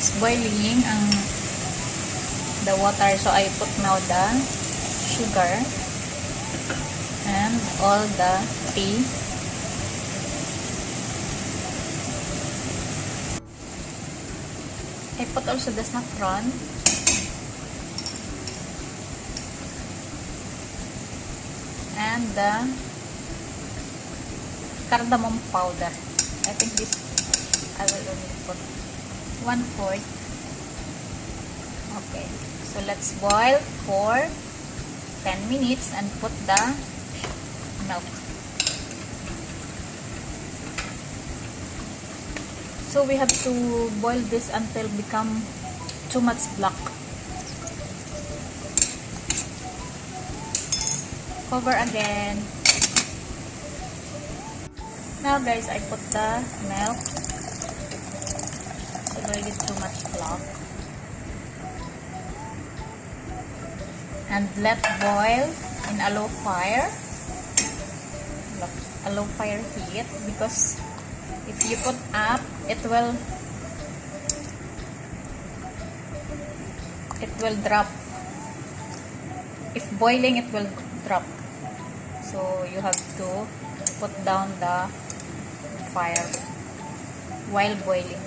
it's boiling the water, so I put now the sugar and all the tea. I put also the saffron and the cardamom powder. I think this I will only put 1/4. Okay, so let's boil for 10 minutes and put the milk. So we have to boil this until become too much black. Cover again. Now guys, I put the milk. It's already too much black. And let boil in a low fire. A low fire heat, because if you put up, it will drop. If boiling, it will drop. So you have to put down the fire while boiling.